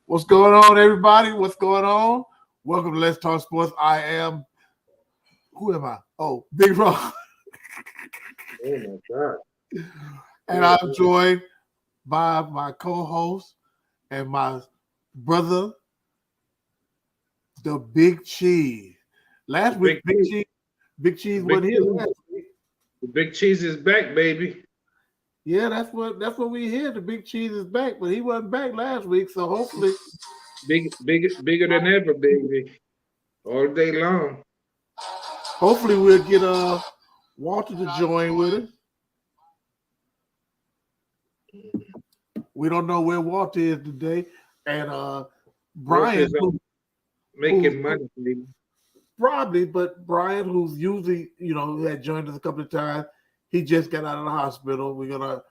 What's going on, everybody? What's going on? Welcome to Let's Talk Sports. I am, who am I? Oh, Big Ron. Oh my God. And I'm joined by my co-host and my brother, the Big Cheese. Last week, Big Cheese wasn't here last week. The Big Cheese is back, baby. Yeah, that's what we hear. The Big Cheese is back, but he wasn't back last week, so hopefully Bigger than ever, baby. All day long. Hopefully we'll get Walter to join with us. We don't know where Walter is today, and Brian making money, baby. Probably, but Brian, who's usually had joined us a couple of times, he just got out of the hospital. We're gonna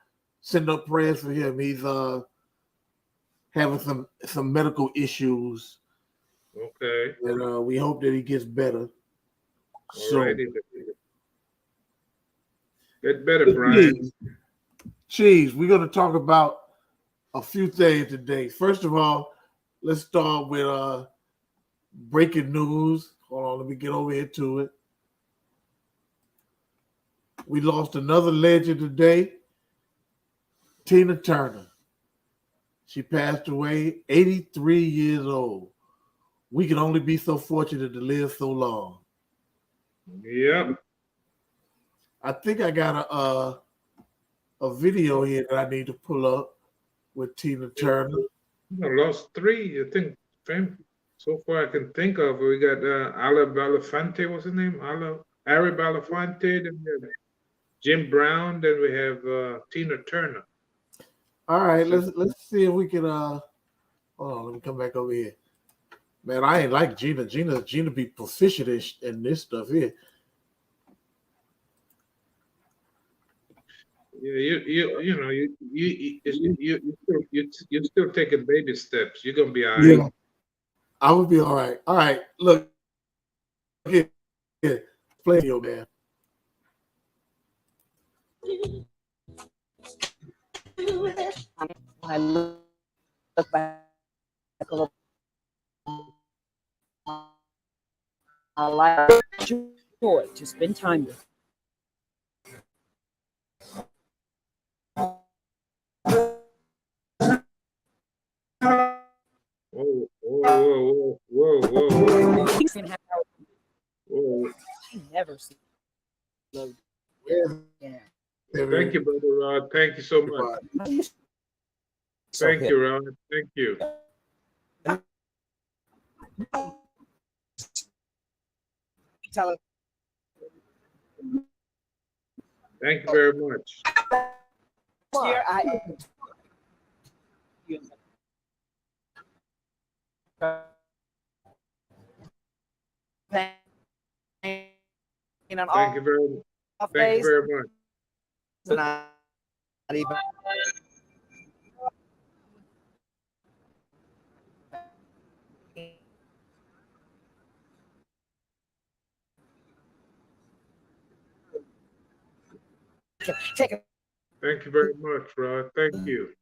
send up prayers for him. He's having some medical issues. Okay. And we hope that he gets better. Alrighty. Get better, Brian. Cheese, we're gonna talk about a few things today. First of all, let's start with breaking news. Hold on, let me get over here to it. We lost another legend today, Tina Turner. She passed away, 83 years old. We can only be so fortunate to live so long. Yep. I think I got a video here that I need to pull up with Tina Turner. I lost 3, I think. So far I can think of. We got Ala Belafonte, what's his name? Harry Belafonte, then we have Jim Brown, then we have Tina Turner. All right, let's see if we can hold on, let me come back over here. Man, I ain't like Gina. Gina be proficient in this stuff here. Yeah, you're still taking baby steps. You're gonna be all right. Yeah, I would be all right. All right, look here, play video, man. I look back over my life, joy to spend time with. Whoa. She never seen. Yeah. Thank you, brother Rod. Thank you so much. Thank you, Rod. Thank you. Thank you very much. Here I Thank you very much. Thank you very much. Not even. Take it. Thank you very much, Rod. Thank you.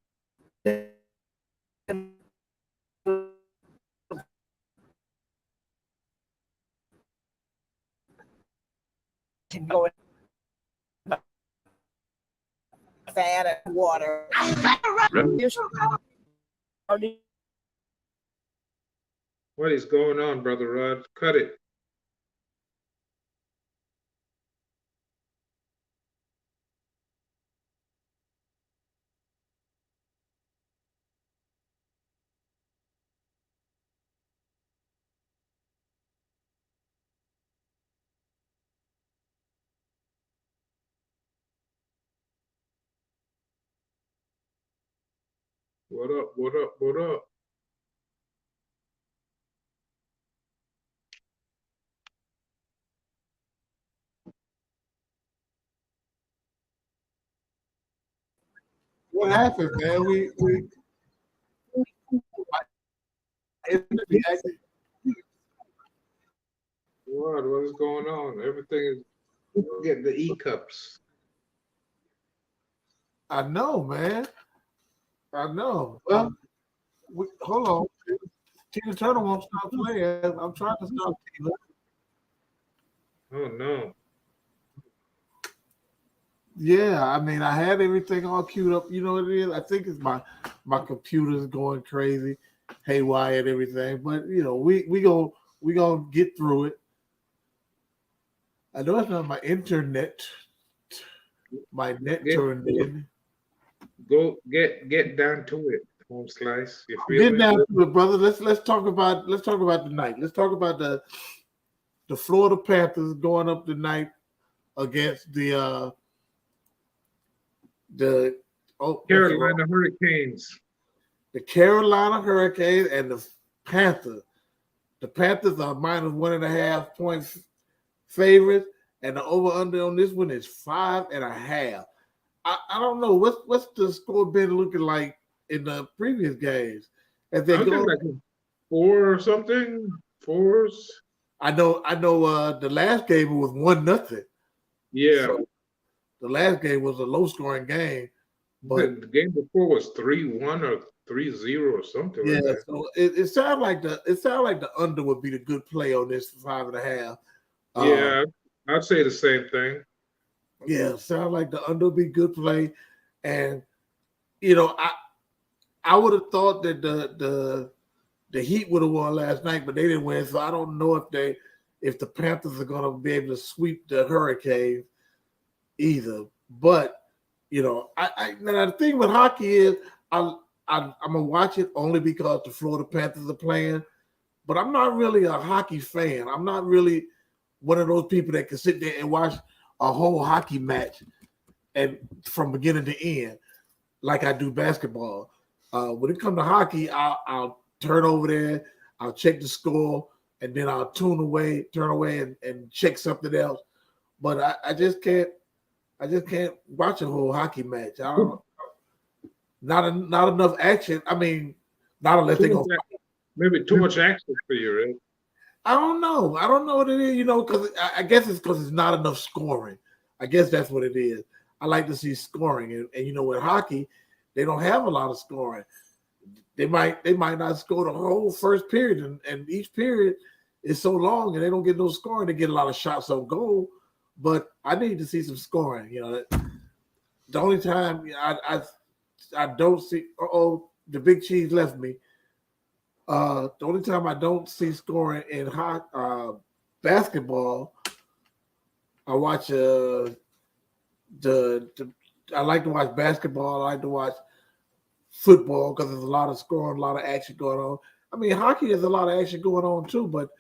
can go in fat and water. What is going on, Brother Rod? Cut it. What up? What up? What up? What happened, man? We What is going on? Everything is getting the E cups. I know, man. I know. Well, hold on. Tina Turner won't stop playing. I'm trying to stop Tina. Oh no. Yeah, I mean, I had everything all queued up. You know what it is? I think it's my computer's going crazy, haywire and everything. But you know, we gonna get through it. I know it's not my internet. My net turned in. Go get down to it, Home Slice. You feel Get me? down to it, brother. Let's talk about tonight. Let's talk about the Florida Panthers going up tonight against the Carolina Hurricanes. The Carolina Hurricanes and the Panthers. The Panthers are minus 1.5 points favorites, and the over-under on this one is 5.5. I don't know what's the score been looking like in the previous games. As they I go, think like 4 or something. 4s. I know. The last game was 1-0. Yeah. So the last game was a low-scoring game, but the game before was 3-1 or 3-0 or something yeah. like that. So it sounded like the under would be the good play on this 5.5. Yeah, I'd say the same thing. Yeah, sound like the under would be good play, and you know I would have thought that the Heat would have won last night, but they didn't win. So I don't know if the Panthers are going to be able to sweep the Hurricanes either. But you know, now the thing with hockey is I'm gonna watch it only because the Florida Panthers are playing. But I'm not really a hockey fan. I'm not really one of those people that can sit there and watch a whole hockey match and from beginning to end like I do basketball. When it comes to hockey, I'll turn over there, I'll check the score, and then I'll turn away and check something else. But I just can't watch a whole hockey match. Not enough action. I mean, not unless they go. Maybe too much action for you, right? I don't know what it is, because I guess it's because it's not enough scoring. I guess that's what it is. I like to see scoring, and with hockey, they don't have a lot of scoring. They might not score the whole first period, and each period is so long, and they don't get no scoring. They get a lot of shots on goal, but I need to see some scoring. The only time I don't see. The big cheese left me. The only time I don't see scoring in basketball, I watch I like to watch basketball. I like to watch football because there's a lot of scoring, a lot of action going on. I mean, hockey has a lot of action going on too, but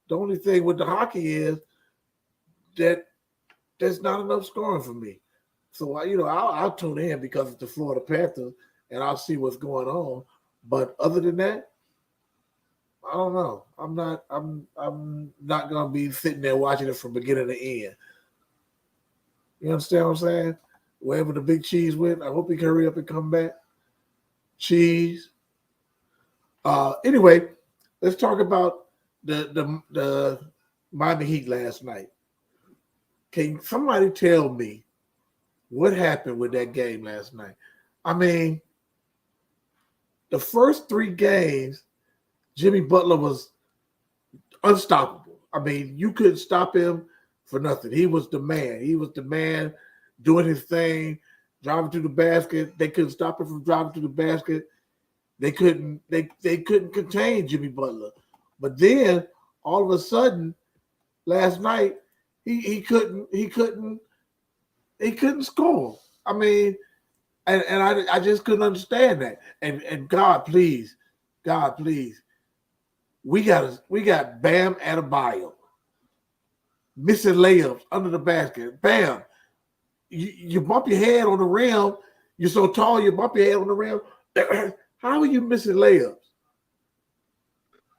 the only thing with the hockey is that there's not enough scoring for me. So I'll tune in because it's the Florida Panthers and I'll see what's going on. But other than that, I don't know. I'm not gonna be sitting there watching it from beginning to end. You understand what I'm saying? Wherever the big cheese went, I hope he can hurry up and come back. Cheese. Anyway, let's talk about the Miami Heat last night. Can somebody tell me what happened with that game last night? I mean, the first 3 games, Jimmy Butler was unstoppable. I mean, you couldn't stop him for nothing. He was the man. He was the man doing his thing, driving to the basket. They couldn't stop him from driving to the basket. They couldn't contain Jimmy Butler. But then all of a sudden, last night, he couldn't score. I mean, and I just couldn't understand that. And God, please, we got Bam Adebayo missing layups under the basket. Bam, you bump your head on the rim. You're so tall, you bump your head on the rim. How are you missing layups?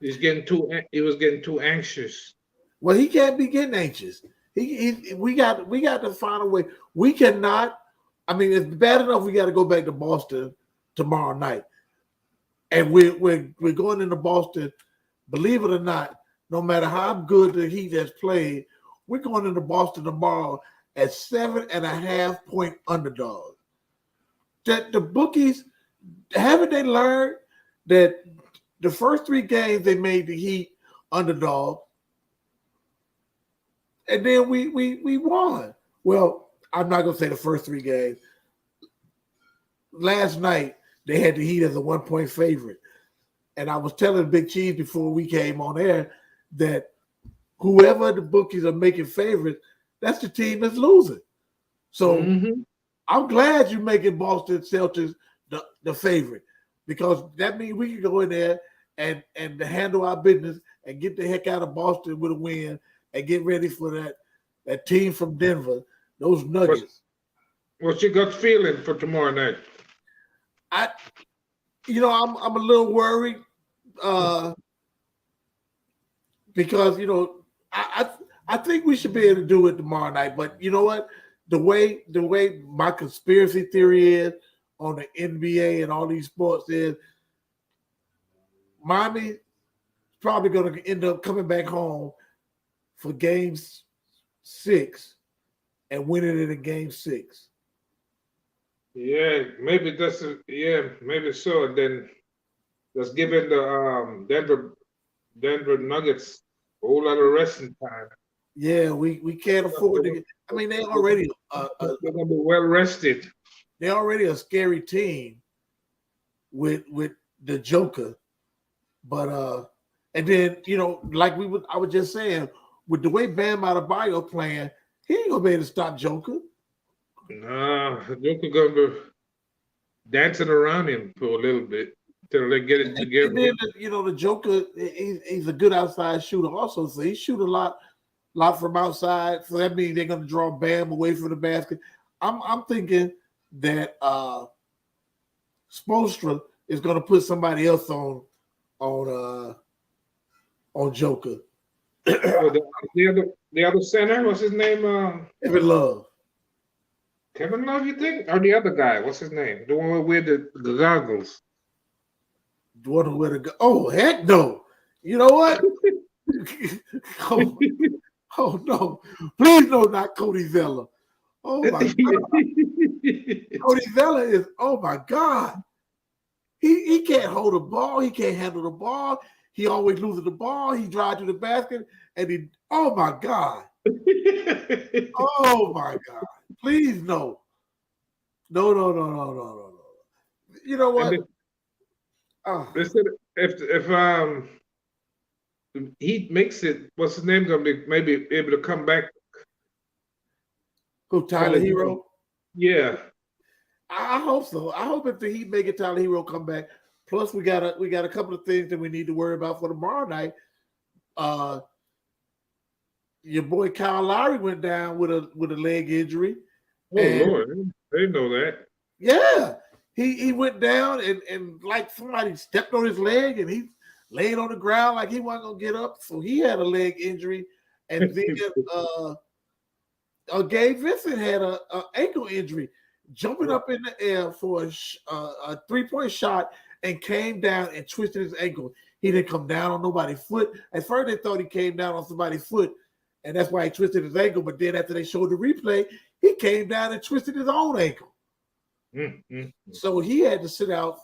He was getting too anxious. Well, he can't be getting anxious. We got to find a way. We cannot. I mean, it's bad enough we got to go back to Boston tomorrow night, and we're going into Boston. Believe it or not, no matter how good the Heat has played, we're going into Boston tomorrow at 7.5-point underdogs. That the bookies haven't they learned that the first 3 games they made the Heat underdog, and then we won. Well, I'm not gonna say the first 3 games. Last night they had the Heat as a 1-point favorite, and I was telling Big Cheese before we came on air that whoever the bookies are making favorites, that's the team that's losing. So I'm glad you're making Boston Celtics the favorite, because that means we can go in there and handle our business and get the heck out of Boston with a win and get ready for that team from Denver, those Nuggets. What's your gut feeling for tomorrow night? I'm a little worried because I think we should be able to do it tomorrow night. But you know what? The way my conspiracy theory is on the NBA and all these sports is Miami probably going to end up coming back home for Game 6 and winning it in Game 6. Yeah, maybe maybe so. And then that's giving the Denver Nuggets a whole lot of resting time. Yeah, we can't afford to get. I mean, they already they're gonna be well rested. They're already a scary team with the Joker, but and then I was just saying, with the way Bam Adebayo playing, he ain't gonna be able to stop Joker. No, Joker gonna be dancing around him for a little bit till they get it together. And then the Joker, he's a good outside shooter also, so he shoot a lot from outside. So that means they're gonna draw Bam away from the basket. I'm thinking that Spoelstra is gonna put somebody else on Joker. The other center, what's his name? Kevin Love. Kevin Love, you think? Or the other guy, what's his name? The one with the goggles. The one who wear the oh heck no! You know what? oh no! Please no, not Cody Zeller. Oh my God! Cody Zeller is my God. He can't hold the ball. He can't handle the ball. He always loses the ball. He drives to the basket, and oh my God! Oh my God! Please no. No. You know what? They said if he makes it, what's his name gonna be? Maybe able to come back. Who, Tyler Hero? Yeah, I hope so. I hope if the Heat make it, Tyler Hero come back. Plus, we got a couple of things that we need to worry about for tomorrow night. Your boy Kyle Lowry went down with a leg injury. Oh Lord, they know that. Yeah, he went down and like somebody stepped on his leg and he laid on the ground like he wasn't gonna get up. So he had a leg injury, and then Gabe Vincent had a ankle injury, jumping up in the air for a 3-point shot and came down and twisted his ankle. He didn't come down on nobody's foot. At first, they thought he came down on somebody's foot, and that's why he twisted his ankle. But then after they showed the replay, he came down and twisted his own ankle. So he had to sit out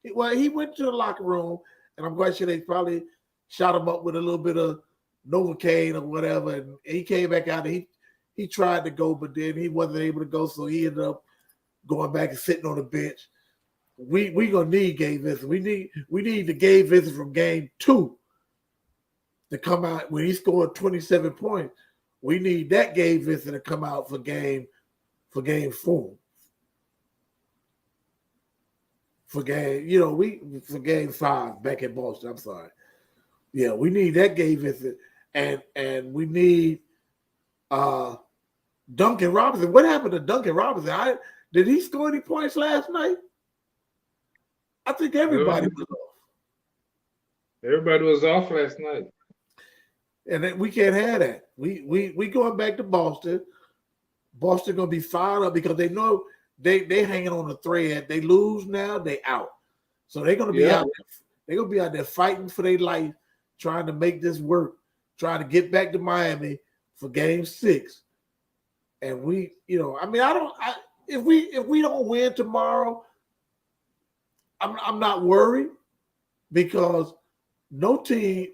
he went to the locker room, and I'm quite sure they probably shot him up with a little bit of Novocaine or whatever, and he came back out. And he tried to go, but then he wasn't able to go, so he ended up going back and sitting on the bench. We gonna need Gabe Vincent. We need the Gabe Vincent from game 2 to come out when he scored 27 points. We need that Gabe Vincent to come out for game 4. For game 5 back at Boston. I'm sorry. Yeah, we need that Gabe Vincent, and we need Duncan Robinson. What happened to Duncan Robinson? Did he score any points last night? I think everybody was off. Everybody was off last night. And we can't have that. We going back to Boston. Boston gonna be fired up because they know they hanging on the thread. They lose now, they out. So they're gonna be out there. They're gonna be out there fighting for their life, trying to make this work, trying to get back to Miami for game 6. And if we don't win tomorrow, I'm not worried because no team,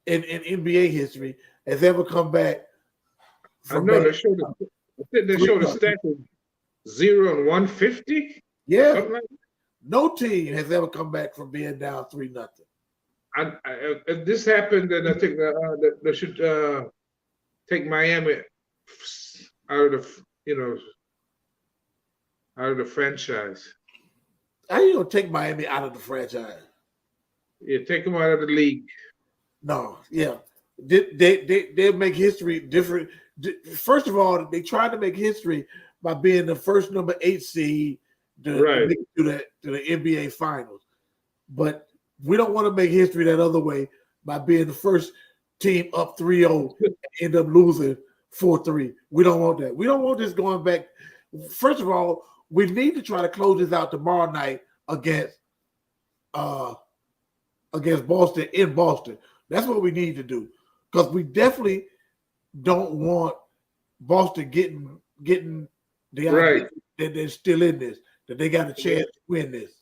in NBA history, has ever come back. I know they showed the stat of 0 and 150. Yeah, Something like that. no team has ever come back from being down 3-0. If this happened, then I think they should take Miami out of the franchise. How you gonna take Miami out of the franchise? Yeah, take them out of the league. No, yeah, they make history different. First of all, they tried to make history by being the first number 8 seed to make it to the NBA Finals, but we don't want to make history that other way by being the first team up 3-0 and end up losing 4-3. We don't want that. We don't want this going back. First of all, we need to try to close this out tomorrow night against Boston in Boston. That's what we need to do because we definitely don't want Boston getting the idea that they're still in this, that they got a chance to win this.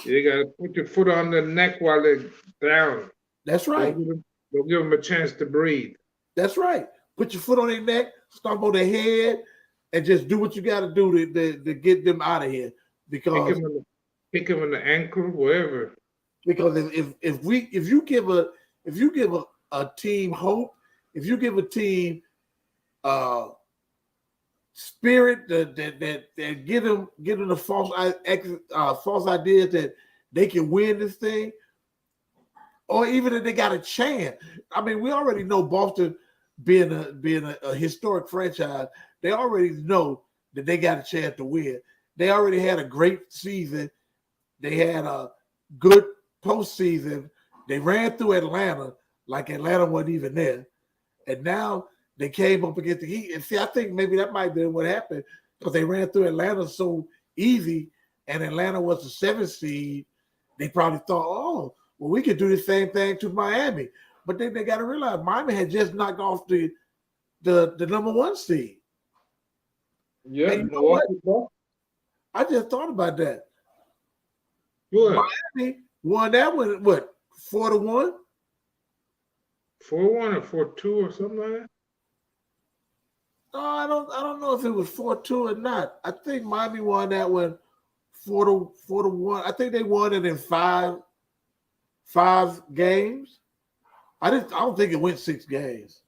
You got to put your foot on the neck while they're down. That's right. Don't give them a chance to breathe. That's right. Put your foot on their neck, stomp on their head, and just do what you got to do to get them out of here. Because kick them in the ankle, wherever. Because if you give a team hope, if you give a team spirit that give them the false ideas that they can win this thing, or even if they got a chance. I mean, we already know Boston being a historic franchise, they already know that they got a chance to win. They already had a great season. They had a good postseason. They ran through Atlanta like Atlanta wasn't even there. And now they came up against the Heat. And see, I think maybe that might have been what happened because they ran through Atlanta so easy and Atlanta was the 7th seed. They probably thought, oh, well, we could do the same thing to Miami. But then they got to realize Miami had just knocked off the number 1 seed. Yeah, you know what? I just thought about that. What? Miami won that one, what, 4-1? 4-1 or 4-2 or something like that? No, I don't know if it was 4-2 or not. I think Miami won that one 4-1. I think they won it in five games. I don't think it went 6 games.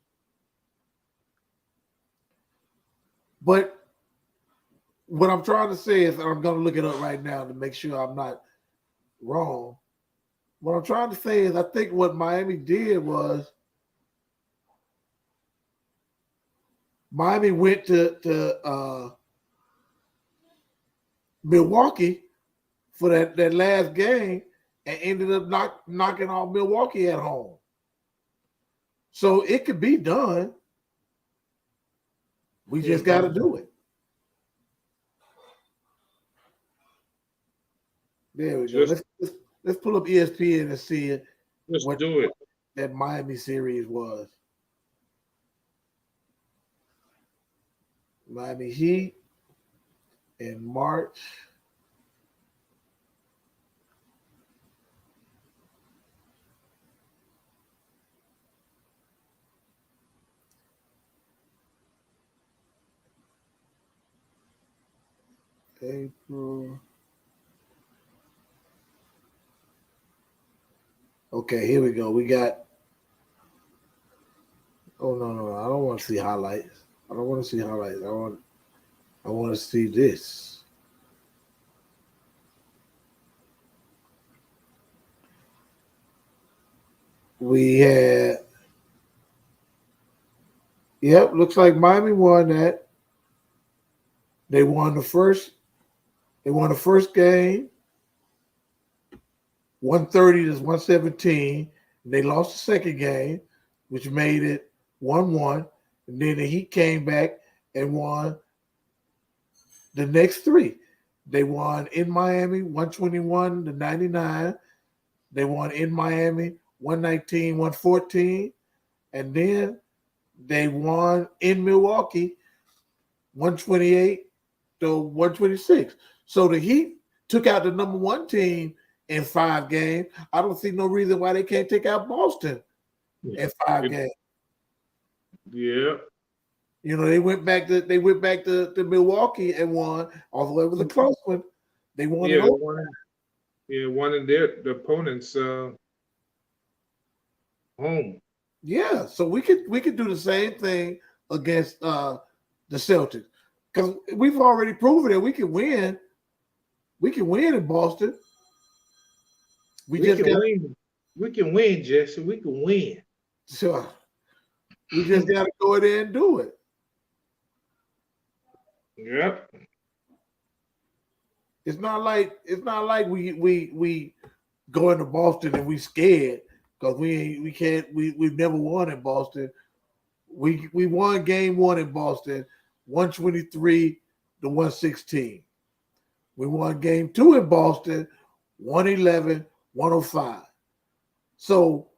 But what I'm trying to say is, I'm going to look it up right now to make sure I'm not wrong. What I'm trying to say is, I think what Miami did was Miami went to Milwaukee for that last game and ended up knocking off Milwaukee at home. So it could be done. We just got to do it. There we go. Let's pull up ESPN and see what that Miami series was. Miami Heat in March. April. Okay, here we go. We got. Oh no! I don't want to see highlights. I don't want to see highlights. I want to see this. We had. Yep, looks like Miami won that. They won the first. They won the first game. 130 to 117. They lost the second game, which made it 1-1. And then the Heat came back and won the next three. They won in Miami 121 to 99. They won in Miami 119, 114. And then they won in Milwaukee 128 to 126. So the Heat took out the number one team in 5 games. I don't see no reason why they can't take out Boston in 5 games. Yeah. You know, they went back to Milwaukee and won, although it was a close one. They won it over. One of the opponents home. Yeah, so we could do the same thing against the Celtics. Because we've already proven that we can win. We can win in Boston. We can win. We can win, Jesse. We can win. Sure. We just got to go in there and do it. Yep. It's not like we go into Boston and we scared because we've never won in Boston. We won game 1 in Boston, 123 to 116. We won game 2 in Boston, 111, 105. So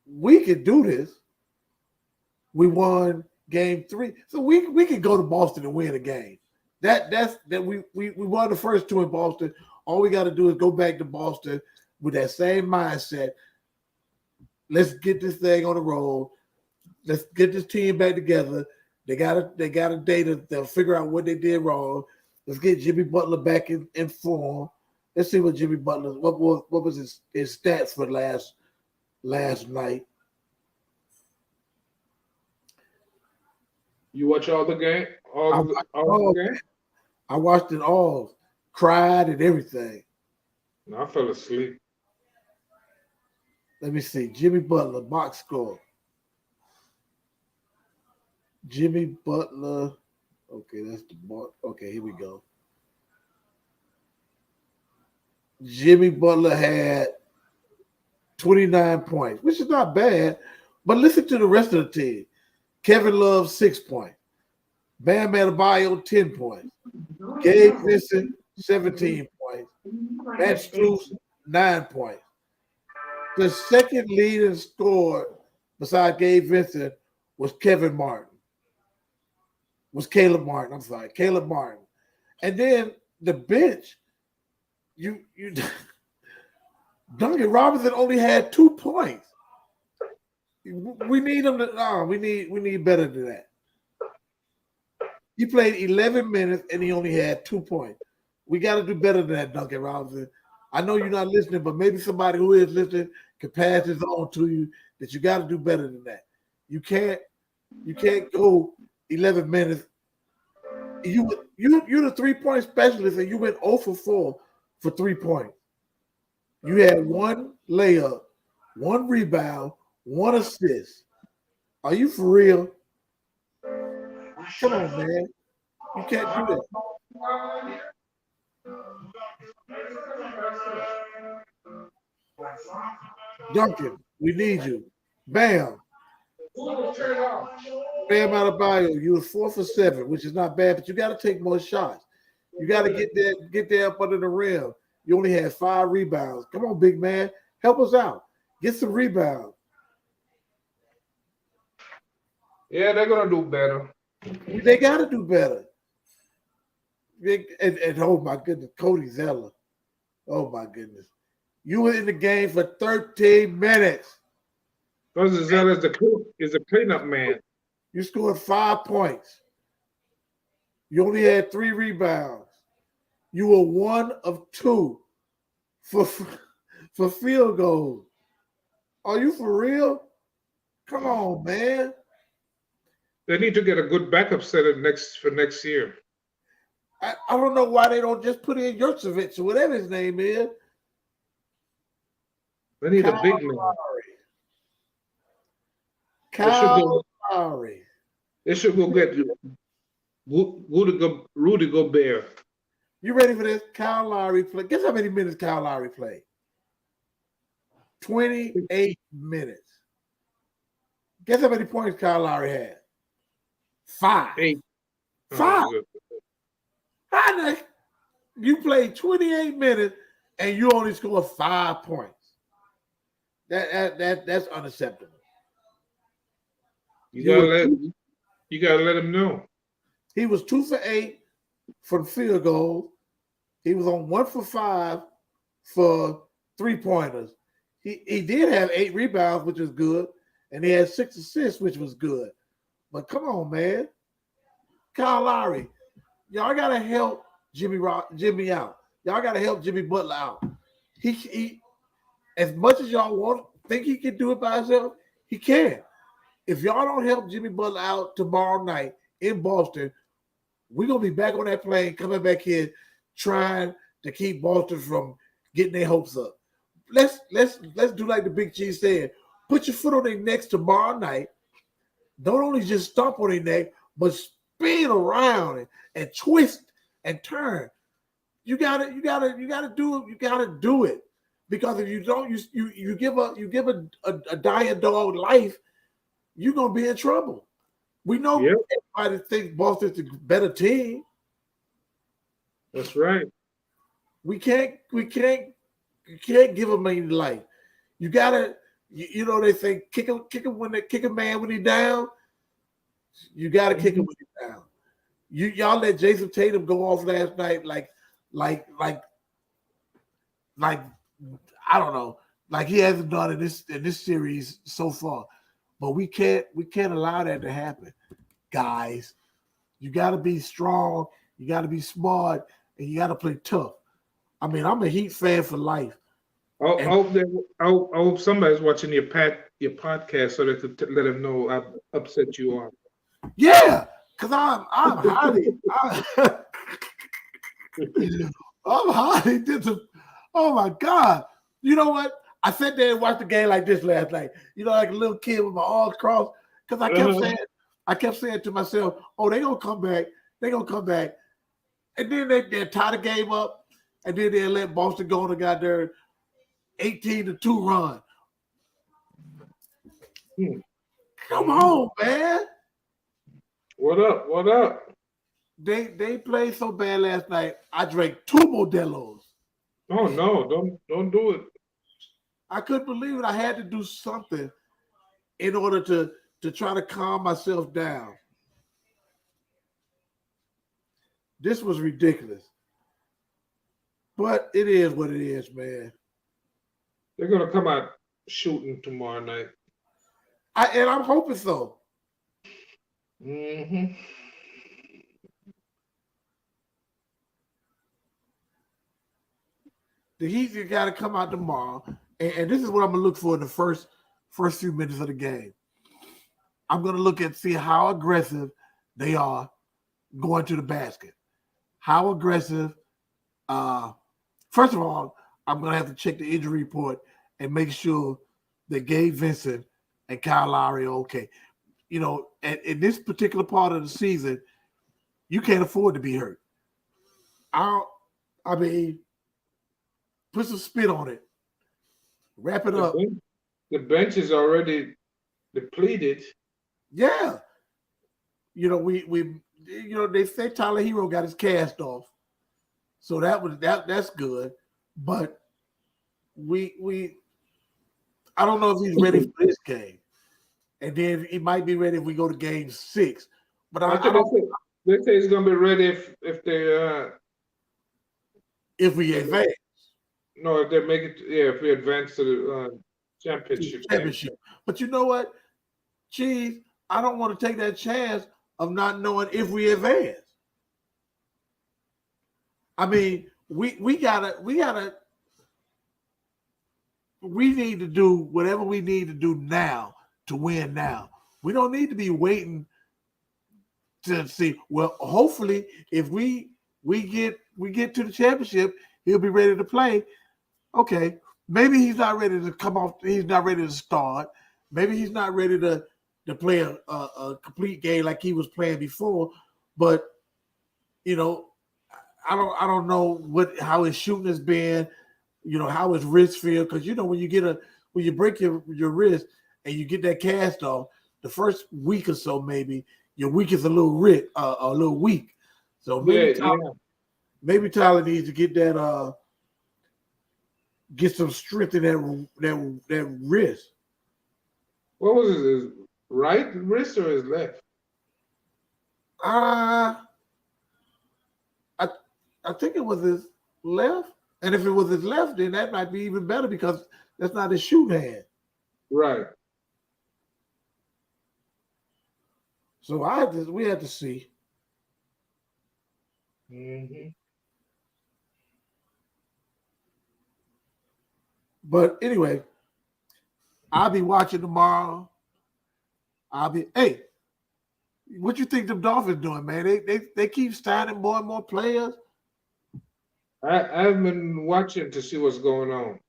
we could do this. We won game 3. So we could go to Boston and win a game. That's we won the first 2 in Boston. All we got to do is go back to Boston with that same mindset. Let's get this thing on the road. Let's get this team back together. They got a day to figure out what they did wrong. Let's get Jimmy Butler back in form. Let's see what Jimmy Butler what was his stats for last night. You watch all the game? All the game? I watched it all, cried and everything. No, I fell asleep. Let me see. Jimmy Butler, box score. Jimmy Butler. Okay, that's the box. Okay, here we go. Jimmy Butler had 29 points, which is not bad. But listen to the rest of the team. Kevin Love, 6 points. Bam Adebayo, 10 points. Gabe Vincent, 17 points. Matt Strus, 9 points. The second leading scorer besides Gabe Vincent was Caleb Martin. Caleb Martin. And then the bench, you Duncan Robinson only had 2 points. We need him to we need better than that. He played 11 minutes and he only had 2 points. We got to do better than that, Duncan Robinson. I know you're not listening, but maybe somebody who is listening can pass this on to you that you got to do better than that. You can't go 11 minutes. You're the 3-point specialist and you went 0 for 4 for 3 points. You had 1 layup, 1 rebound, 1 assist. Are you for real? Come on, man. You can't do that. Duncan, we need you. Bam. Bam Adebayo, you was 4 for 7, which is not bad, but you got to take more shots. You got to get there up under the rim. You only had 5 rebounds. Come on, big man. Help us out. Get some rebounds. Yeah, they're going to do better. They got to do better. And oh, my goodness, Cody Zeller. Oh, my goodness. You were in the game for 13 minutes. Because Zeller is a cleanup man. You scored 5 points. You only had 3 rebounds. You were 1 of 2 for field goals. Are you for real? Come on, man. They need to get a good backup center for next year. I don't know why they don't just put in Yurtsevich or whatever his name is. They need a big man. Kyle Lowry. They should go get Rudy Gobert. You ready for this? Kyle Lowry play. Guess how many minutes Kyle Lowry played? 28 minutes. Guess how many points Kyle Lowry had? 5. 8. 5. Oh, How the you played 28 minutes and you only scored 5 points? That's unacceptable. you gotta let him know. He was 2 for 8 from field goals. He was on 1 for 5 for 3-pointers. He did have 8 rebounds, which was good, and he had 6 assists, which was good. But come on, man. Kyle Lowry, y'all gotta help Jimmy out. Y'all gotta help Jimmy Butler out. He as much as y'all think he can do it by himself, he can. If y'all don't help Jimmy Butler out tomorrow night in Boston, we're gonna be back on that plane, coming back here, trying to keep Boston from getting their hopes up. Let's do like the Big Cheese said. Put your foot on their necks tomorrow night. Don't only just stomp on their neck, but spin around and twist and turn. You gotta do it. Because if you don't, you give a dying dog life, you're gonna be in trouble. We know everybody thinks Boston's a better team. That's right. You can't give them any life. You gotta, they say kick a man when he's down. You gotta kick him when he's down. Y'all let Jason Tatum go off last night like I don't know, like he hasn't done in this series so far. But we can't allow that to happen, guys. You got to be strong. You got to be smart, and you got to play tough. I mean, I'm a Heat fan for life. I hope somebody's watching your podcast so they could let them know how upset you are. Yeah, because I'm highly. I'm highly. Oh my God! You know what? I sat there and watched the game like this last night. Like a little kid with my arms crossed, because I kept saying to myself, "Oh, they're gonna come back. They're gonna come back," and then they tie the game up, and then they let Boston go and got their 18-2 run. Come on, man. What up? What up? They played so bad last night. I drank 2 Modelo's. Oh no! Don't do it. I couldn't believe it. I had to do something in order to try to calm myself down. This was ridiculous. But it is what it is, man. They're gonna come out shooting tomorrow night. And I'm hoping so. Mm-hmm. The Heat got to come out tomorrow. And this is what I'm going to look for in the first few minutes of the game. I'm going to look and see how aggressive they are going to the basket. How aggressive. First of all, I'm going to have to check the injury report and make sure that Gabe Vincent and Kyle Lowry are okay. In this particular part of the season, you can't afford to be hurt. I mean, put some spit on it. Wrap it up. The bench is already depleted. Yeah. They say Tyler Hero got his cast off. So that's good. But I don't know if he's ready for this game. And then he might be ready if we go to game 6. But they say he's gonna be ready if we advance. No, if they make it, if we advance to the championship. But you know what, Cheese? I don't want to take that chance of not knowing if we advance. I mean, we need to do whatever we need to do now to win now. We don't need to be waiting to see. Well, hopefully, if we get to the championship, he'll be ready to play. Okay, maybe he's not ready to come off. He's not ready to start. Maybe he's not ready to play a complete game like he was playing before. But you know, I don't know how his shooting has been. You know how his wrist feel, because you know when you break your wrist and you get that cast off, the first week or so maybe your week is a little weak. So maybe Tyler needs to get that get some strength in that wrist. What was it? His right wrist or his left? I think it was his left. And if it was his left, then that might be even better because that's not his shoot hand. Right. So we had to see. Mm-hmm. But anyway, I'll be watching tomorrow. Hey, what you think the Dolphins doing, man? They keep signing more and more players. I've been watching to see what's going on.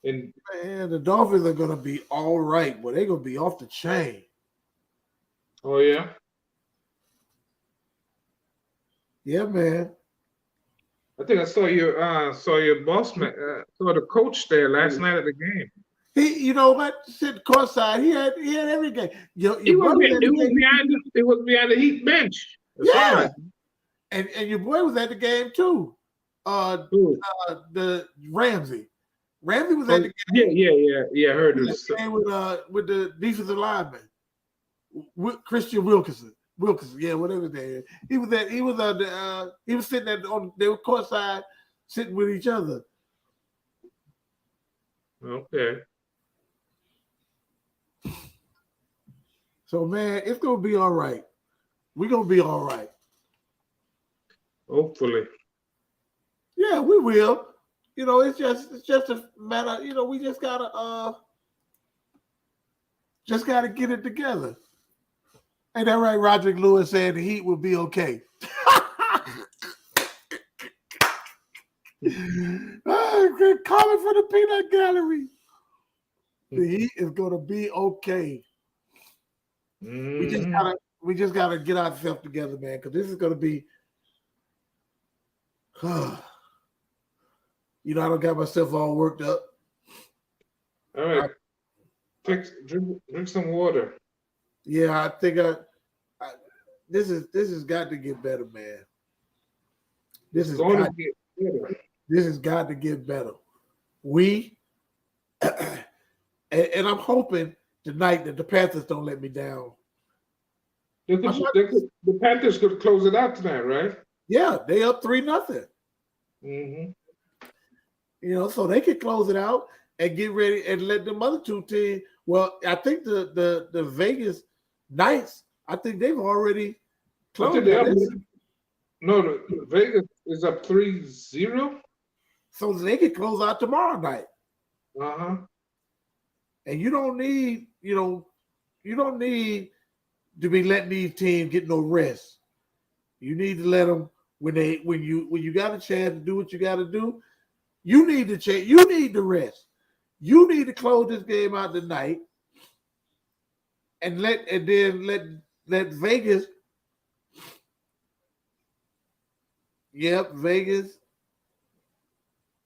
And man, the Dolphins are gonna be all right, but they're gonna be off the chain. Oh yeah? Yeah, man. I think I saw your boss man, saw the coach there last night at the game. He, you know what? Sit courtside. He had every game. It was behind the Heat bench. Yeah. And your boy was at the game too. The Ramsey. Ramsey was at the game. Yeah. I heard this. With the defensive lineman, Christian Wilkinson, yeah, whatever his name is. He was sitting they were courtside, sitting with each other. Okay. So man, it's gonna be all right. We're gonna be all right. Hopefully. Yeah, we will. You know, it's just a matter. You know, we just gotta get it together. Ain't that right? Roderick Lewis said the Heat will be okay. Comment from the Peanut Gallery. The Heat is gonna be okay. Mm-hmm. We just gotta get ourselves together, man, because this is gonna be. You know, I don't got myself all worked up. All right. Drink some water. Yeah, I think this has got to get better, man. This has got to get better. We and I'm hoping tonight that the Panthers don't let me down. The Panthers could close it out tonight, right? Yeah, they up 3-0. Mm-hmm. You know, so they can close it out and get ready and let them other two teams. Well, I think the Vegas Knights, I think they've already closed it. No, the Vegas is up 3-0. So they can close out tomorrow night. Uh-huh. And you don't need to be letting these teams get no rest. You need to let them when you got a chance to do what you got to do. You need to change. You need to rest. You need to close this game out tonight, and then let Vegas. Yep, Vegas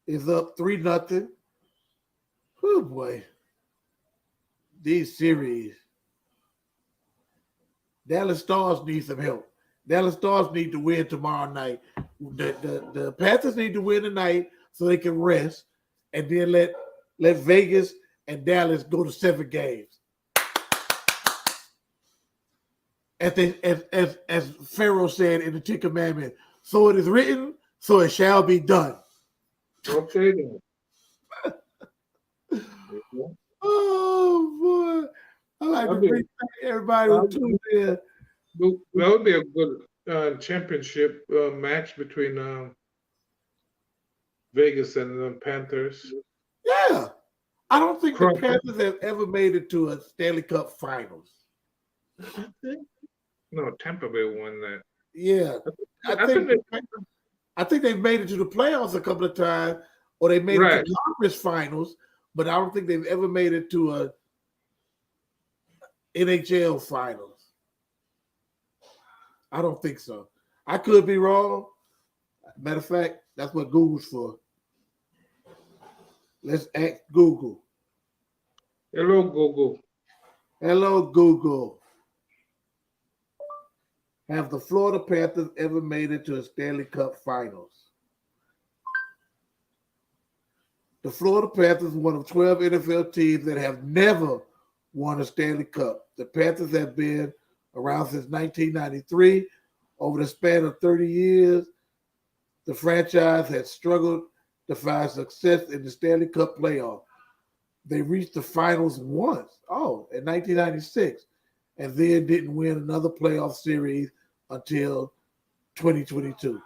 is up 3-0. Oh boy, these series. Dallas Stars need some help. Dallas Stars need to win tomorrow night. The Panthers need to win tonight so they can rest, and then let Vegas and Dallas go to 7 games. As Pharaoh said in the Ten Commandments, so it is written, so it shall be done. Okay then. Oh boy. I like to thank everybody who tuned in. That would be a good championship match between Vegas and the Panthers. Yeah. I don't think the Crawford. Panthers have ever made it to a Stanley Cup Finals. No, Tampa Bay won that. Yeah. I think I think they've made it to the playoffs a couple of times, or they made it Right. to conference finals, but I don't think they've ever made it to a NHL finals. I don't think so. I could be wrong. Matter of fact, that's what Google's for. Let's ask Google. Hello, Google. Hello, Google. Have the Florida Panthers ever made it to a Stanley Cup Finals? The Florida Panthers are one of 12 NFL teams that have never won a Stanley Cup. The Panthers have been around since 1993. Over the span of 30 years, the franchise has struggled to find success in the Stanley Cup playoff. They reached the finals once, in 1996, and then didn't win another playoff series until 2022.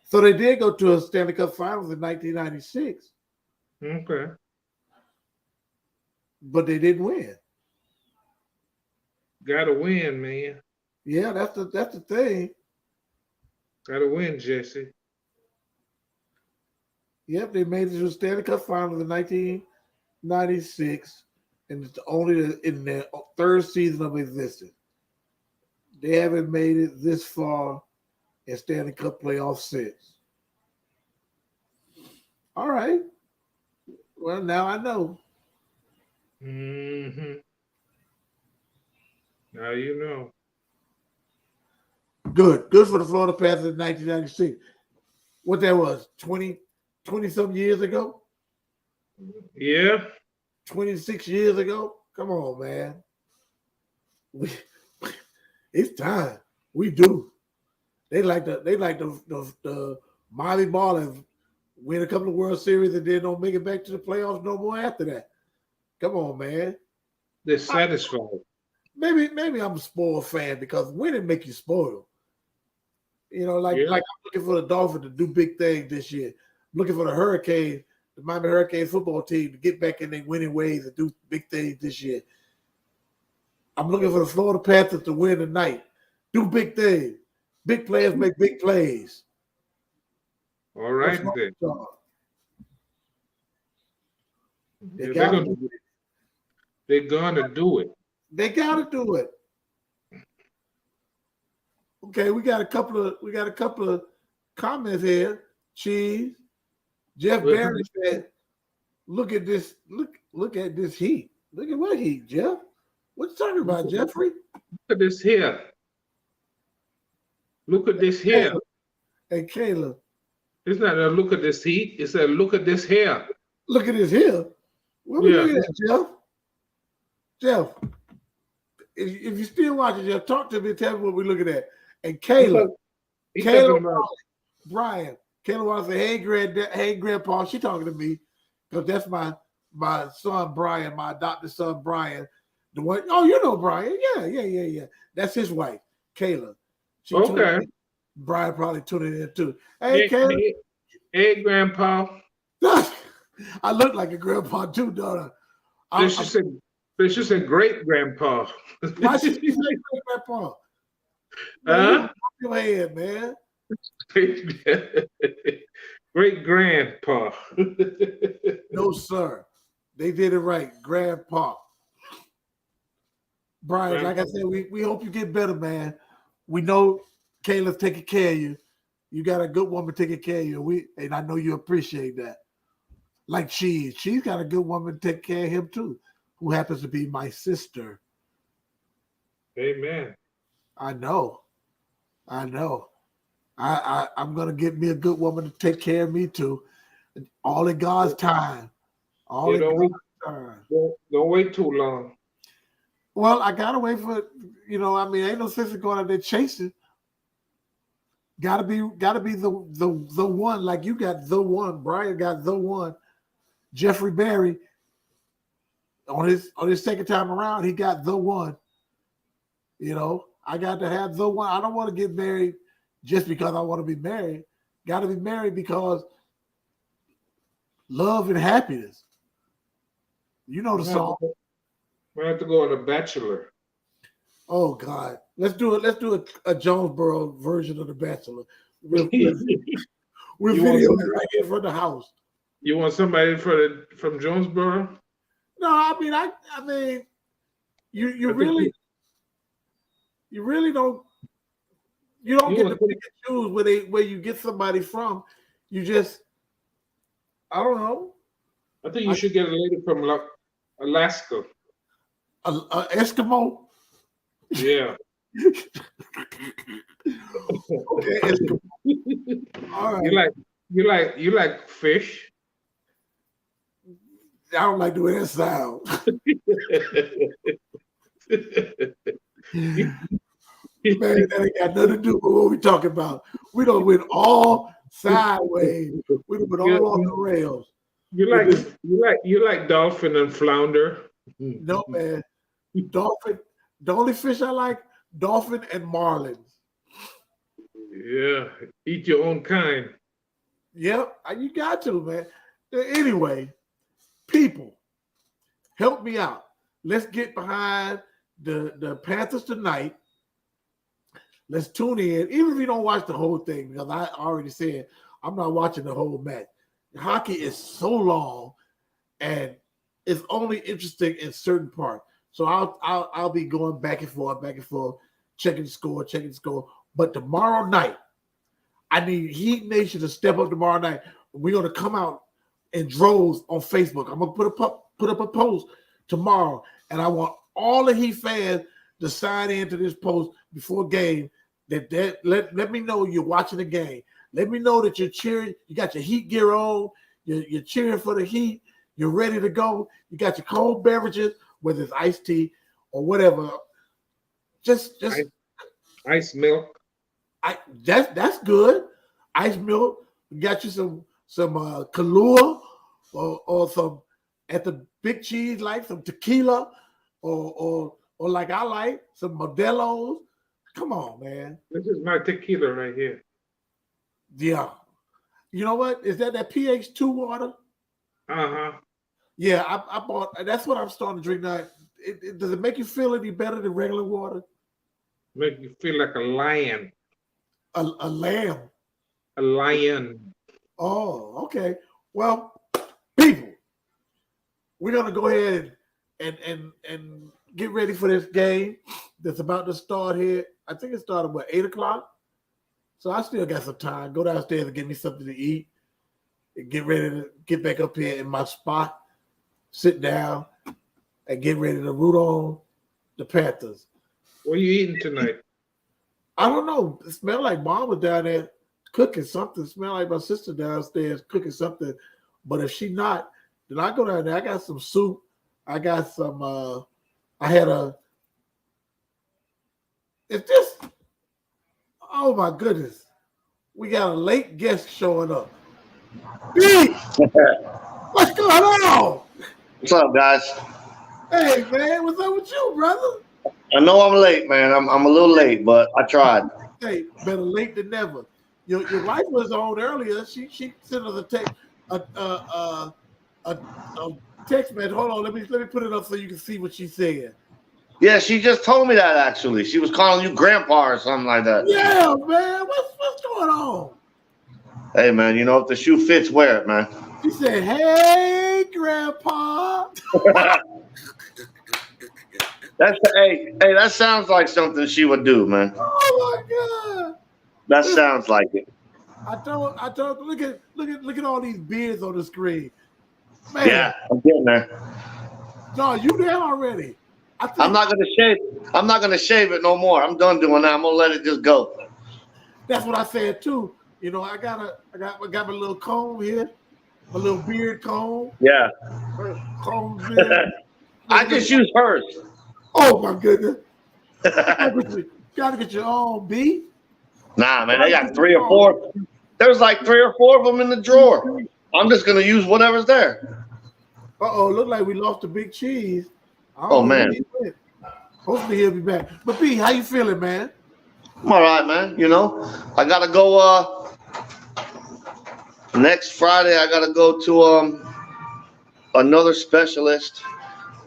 So they did go to a Stanley Cup Finals in 1996, Okay. but they didn't win. Gotta win, man. Yeah, that's the thing. Gotta win, Jesse. Yep, they made it to the Stanley Cup Finals in 1996, and it's only in their third season of existence. They haven't made it this far in Stanley Cup playoffs since. All right. Well, now I know. Mm-hmm. Now you know. Good. Good for the Florida Panthers in 1996. What that was, 20-some years ago? Yeah. 26 years ago? Come on, man. It's time. We do. They like the Miami Marlins win a couple of World Series and then don't make it back to the playoffs no more after that. Come on, man. They're satisfied. Maybe I'm a spoiled fan because winning make you spoiled. You know, like I'm looking for the Dolphins to do big things this year. I'm looking for the Hurricanes, the Miami Hurricanes football team to get back in their winning ways and do big things this year. I'm looking for the Florida Panthers to win tonight. Do big things. Big players make big plays. All right, What's wrong then. with y'all? Yeah, they're gonna do it. They gotta do it. Okay, we got a couple of comments here. Cheese. Jeff Barry said, look at this, look at this heat. Look at what heat, Jeff? What you talking about, Jeffrey? Look at this here. Look at this here. Hey, Caleb. It's not a look at this heat. It's a look at this here. Look at this here. What we looking at, Jeff? Jeff, if you're still watching, Jeff, talk to me and tell me what we're looking at. And Caleb, Brian, Caleb wants to say, hey, Grandpa. She talking to me because that's my son, Brian, my adopted son, Brian. The one, you know Brian. Yeah. That's his wife, Kayla. She Brian probably tuning in too. Hey, Kayla. Hey, Grandpa. I look like a grandpa too, don't I? She said great grandpa. Why should she say great grandpa? Huh? Your head, man. Great grandpa. No, sir. They did it right. Grandpa. Brian, like I said, we hope you get better, man. We know Kayla's taking care of you. You got a good woman taking care of you. And I know you appreciate that. Like she's got a good woman taking care of him too, who happens to be my sister. Amen. I know. I'm gonna get me a good woman to take care of me too. All in God's time. Don't wait too long. Well, I gotta wait for ain't no sense in going out there chasing. Gotta be the one, like you got the one. Brian got the one. Jeffrey Barry on his second time around, he got the one. I got to have the one. I don't want to get married just because I want to be married. got to be married because love and happiness. You know the song. We have to go on The Bachelor. Oh God, let's do it. Let's do a Jonesboro version of The Bachelor. We'll video it right here from the house. You want somebody from Jonesboro? No, I mean, you really don't get to pick and choose where you get somebody from. You just, I don't know. I think you should get a lady from Alaska. Eskimo. Yeah. Okay, Eskimo. All right. You like fish? I don't like the way that sounds. Man, that ain't got nothing to do with what we talking about. We don't went all sideways. We went all on the rails. You like dolphin and flounder? No, man. Dolphin. The only fish I like, dolphin and marlins. Yeah, eat your own kind. Yep, you got to, man. Anyway, people, help me out. Let's get behind the Panthers tonight. Let's tune in, even if you don't watch the whole thing, because I already said I'm not watching the whole match. Hockey is so long, and it's only interesting in certain parts. So I'll be going back and forth, checking the score. But tomorrow night, I need Heat Nation to step up tomorrow night. We're gonna come out in droves on Facebook. I'm gonna put up a post tomorrow, and I want all the Heat fans to sign into this post before game. Let me know you're watching the game. Let me know that you're cheering. You got your Heat gear on. You're cheering for the Heat. You're ready to go. You got your cold beverages, whether it's iced tea or whatever. Just ice milk. That's good. Ice milk. You got you some Kahlua or some at the Big Cheese, like some tequila or like I like some Modelo's. Come on, man. This is my tequila right here. Yeah. You know what? Is that pH 2 water? Uh-huh. Yeah, I bought. That's what I'm starting to drink now. Does it make you feel any better than regular water? Make you feel like a lion. A lamb. A lion. Oh, okay. Well, people, we're gonna go ahead and get ready for this game that's about to start here. I think it started 8:00. So I still got some time. Go downstairs and get me something to eat. And get ready to get back up here in my spot, sit down, and get ready to root on the Panthers. What are you eating tonight? I don't know. It smelled like Mom was down there cooking something. It smelled like my sister downstairs cooking something. But if she not, then I go down there. I got some soup. I got some. It's just. Oh my goodness, we got a late guest showing up. B, what's going on? What's up, guys? Hey man, what's up with you, brother? I know I'm late, man. I'm a little late, but I tried. Hey, better late than never. Your wife was on earlier. She sent us a text a text message. Hold on, let me put it up so you can see what she said. Yeah, she just told me that actually. She was calling you grandpa or something like that. Yeah, man. What's going on? Hey, man, you know, if the shoe fits, wear it, man. She said, "Hey, grandpa." Hey, that sounds like something she would do, man. Oh my God. That sounds like it. I told look at all these beards on the screen. Man. Yeah, I'm getting there. No, you there already. I'm not gonna shave it no more. I'm done doing that. I'm gonna let it just go. That's what I said too. You know, I got my little comb here, my little beard comb. Yeah. Comb beard. I just use hers. Oh my goodness. Gotta get your own, B. Nah, man, they got 3 or 4. There's like 3 or 4 of them in the drawer. I'm just gonna use whatever's there. Look like we lost the Big Cheese. Oh man. Hopefully he'll be back. But B, how you feeling, man? I'm all right, man. You know, I gotta go Next Friday, I gotta go to another specialist,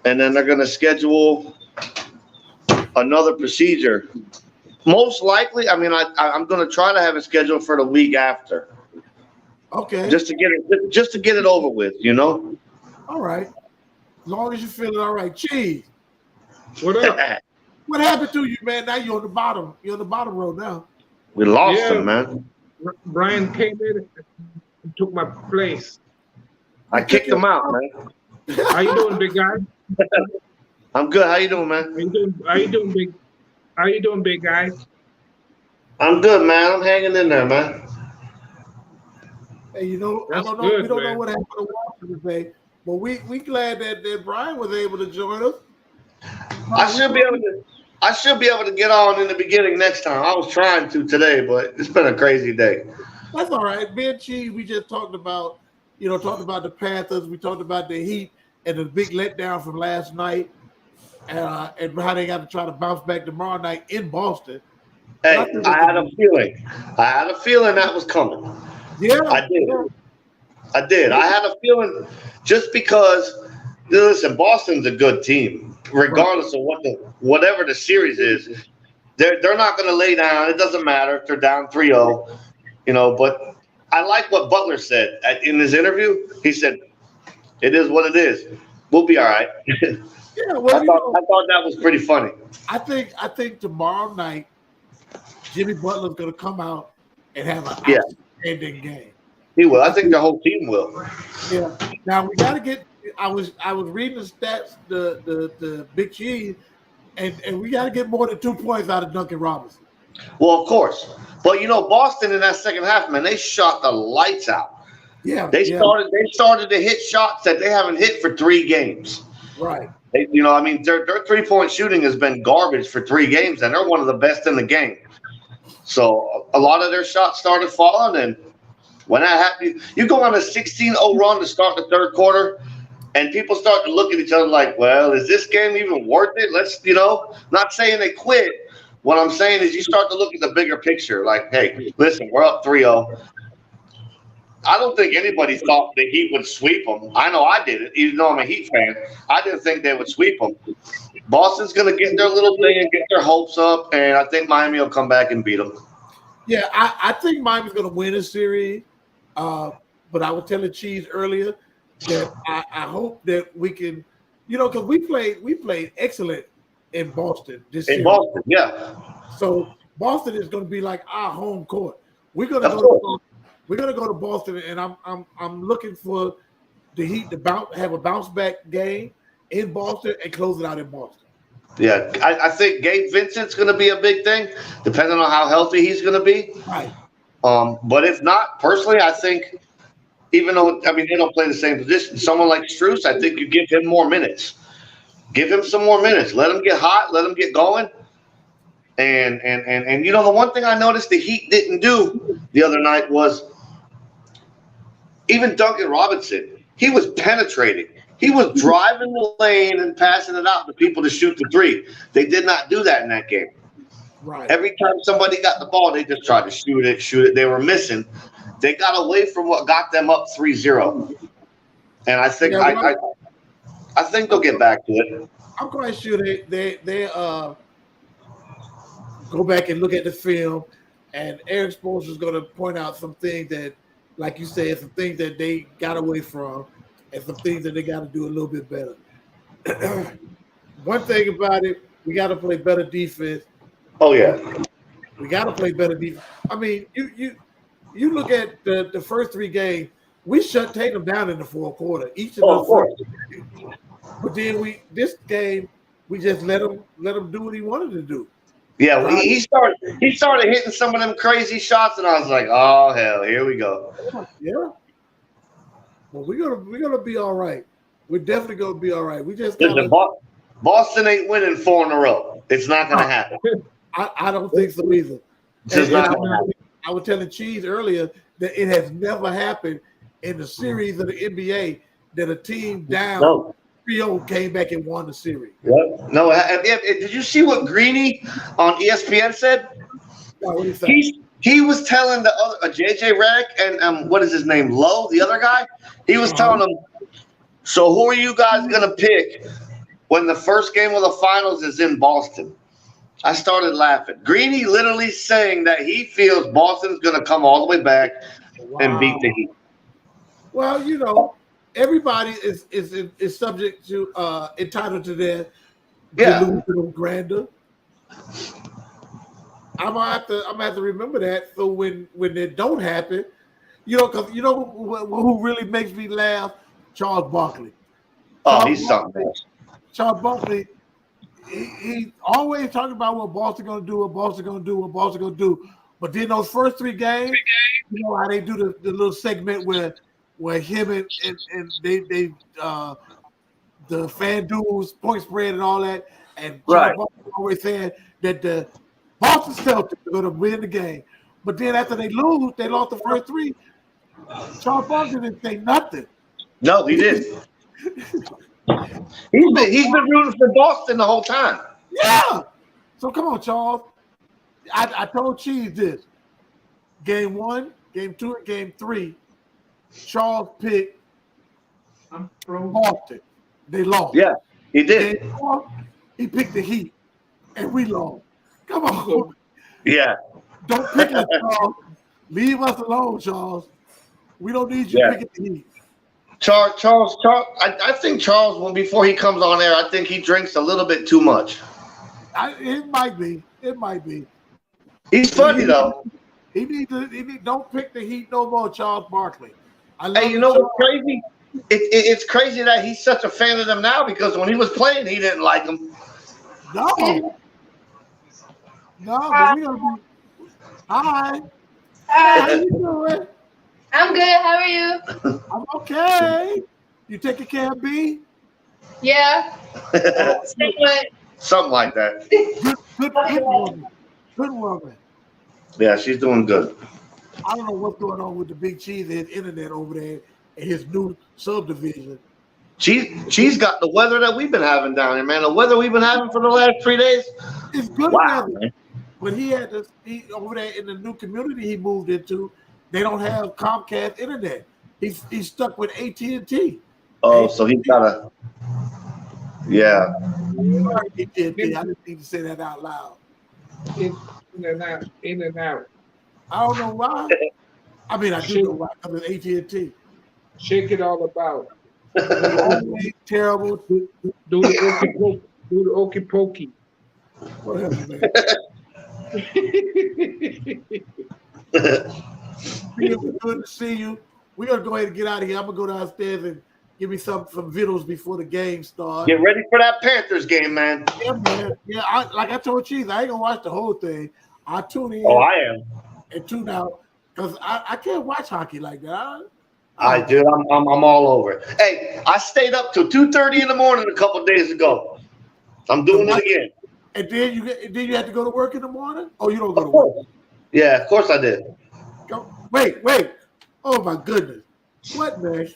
and then they're gonna schedule another procedure. Most likely, I mean, I'm gonna try to have it scheduled for the week after, Okay. just to get it over with, you know. All right. As long as you're feeling all right. Cheese. What up? What happened to you, man? Now you're on the bottom. You're on the bottom row now. We lost Yeah. him, man. Brian came in and took my place. I kicked him out, man. How you doing, big guy? I'm good. How you doing, man? How you doing, big? How you doing, big guy? I'm good, man. I'm hanging in there, man. Hey, you know, That's I don't know. good, We don't know man. what happened to Walter today, but we glad that Brian was able to join us. I should be able to get on in the beginning next time. I was trying to today, but it's been a crazy day. That's all right. Me and Cheese, we just talked about the Panthers. We talked about the Heat and the big letdown from last night, and how they got to try to bounce back tomorrow night in Boston. Hey, I had a feeling. That was coming. Yeah, I did. I had a feeling just because, listen, Boston's a good team, regardless of whatever the series is. They're not going to lay down. It doesn't matter if they're down 3-0, you know. But I like what Butler said in his interview. He said, "It is what it is. We'll be all right." Yeah, well, I thought that was pretty funny. I think tomorrow night, Jimmy Butler's going to come out and have an outstanding game. He will. I think the whole team will. Yeah. Now we got to get. I was reading the stats, the Big Cheese, and we got to get more than 2 points out of Duncan Robinson. Well, of course. But, you know, Boston in that second half, man, they shot the lights out. Yeah. They started to hit shots that they haven't hit for 3 games. Right. Their 3-point shooting has been garbage for 3 games, and they're one of the best in the game. So a lot of their shots started falling, and when that happened, you go on a 16-0 run to start the third quarter, and people start to look at each other like, well, is this game even worth it? Let's, not saying they quit. What I'm saying is you start to look at the bigger picture. Like, hey, listen, we're up 3-0. I don't think anybody thought the Heat would sweep them. I know I did it, even though I'm a Heat fan. I didn't think they would sweep them. Boston's going to get their little thing and get their hopes up, and I think Miami will come back and beat them. Yeah, I think Miami's going to win this series. But I was telling Cheese earlier that I hope that we can, because we played excellent in Boston this series. In Boston, yeah. So Boston is going to be like our home court. We're going to go to Boston, and I'm looking for the Heat to have a bounce back game in Boston and close it out in Boston. Yeah, I think Gabe Vincent's going to be a big thing, depending on how healthy he's going to be. Right. But if not, personally, I think even though they don't play the same position, someone like Strus, I think you give him more minutes. Give him some more minutes. Let him get hot. Let him get going. And the one thing I noticed the Heat didn't do the other night was even Duncan Robinson. He was penetrating. He was driving the lane and passing it out to people to shoot the 3. They did not do that in that game. Right. Every time somebody got the ball, they just tried to shoot it. They were missing. They got away from what got them up 3-0. And I think I think they'll get back to it. I'm quite sure they go back and look at the film, and Eric Spoelstra is going to point out some things that, like you said, some things that they got away from, and some things that they got to do a little bit better. One thing about it, we got to play better defense. Oh yeah, we got to play better defense. I mean, you look at the first 3 games, we shut Tatum down in the fourth quarter. Each of us. But then this game, we just let him do what he wanted to do. Yeah, well, he started hitting some of them crazy shots, and I was like, oh hell, here we go. Yeah. Well, we're gonna be all right. We're definitely gonna be all right. We just Boston ain't winning 4 in a row. It's not gonna happen. I don't think so either. I was telling Cheese earlier that it has never happened in the series of the NBA that a team down 3-0 came back and won the series. Yep. No, did you see what Greeny on ESPN said? What did he say? he was telling the other JJ Redick and what is his name, Lowe, the other guy. He was telling them, so who are you guys gonna pick when the first game of the finals is in Boston? I started laughing. Greeny literally saying that he feels Boston's gonna come all the way back and beat the Heat. Well, you know, everybody is subject to entitled to their delusional grandeur. I'm gonna have to remember that. So when it don't happen, you know, because you know who really makes me laugh? Charles Barkley. Oh, he's something else. Charles Barkley, he always talking about what Boston gonna do, what Boston gonna do, what Boston gonna do. But then those first 3 games, you know how they do the little segment where him and they the FanDuel's point spread and all that, and Charles Barkley always saying that the Boston Celtics are going to win the game. But then after they lost the first 3, Charles Barkley didn't say nothing. No, he didn't. He's been rooting for Boston the whole time. Yeah. So come on, Charles. I told Cheese this. Game 1, Game 2, and Game 3, Charles picked Boston. They lost. Yeah, he did. Game 4, he picked the Heat, and we lost. Come on. Yeah. Don't pick us, Charles. Leave us alone, Charles. We don't need you picking the Heat. Charles. I think Charles, before he comes on air, I think he drinks a little bit too much. It might be. It might be. He's funny though. He need don't pick the Heat no more, Charles Barkley. Hey, you know what's crazy? It's crazy that he's such a fan of them now because when he was playing, he didn't like them. No. No, but we gonna be. Hi. Hi. How you doing? I'm good. How are you? I'm okay. You taking care of B? Yeah. Somewhat. Something like that. Good woman. Good woman. Yeah, she's doing good. I don't know what's going on with the Big Cheese and his internet over there in his new subdivision. She's got the weather that we've been having down here, man. The weather we've been having for the last 3 days. It's good Wow, weather. man. But he over there in the new community he moved into, they don't have Comcast internet. He's stuck with AT&T. Oh, so he's got a Sorry, AT&T. I didn't need to say that out loud. In and out. I don't know why. I mean, I do know why. Because it's AT&T. Shake it all about. Always terrible. Do the okey pokey. Whatever, man. Good to see you. We're gonna go ahead and get out of here. I'm gonna go downstairs and give me some vittles before the game starts. Get ready for that Panthers game, man. Yeah, man. Yeah, like I told Cheese, I ain't gonna watch the whole thing. I'll tune in. Oh, I am. And tune out because I can't watch hockey like that. I do. I'm all over it. Hey, I stayed up till 2:30 in the morning a couple days ago. I'm doing it again. And then you have to go to work in the morning? Oh, you don't go to work? Yeah, of course I did. Wait. Oh my goodness. What, man?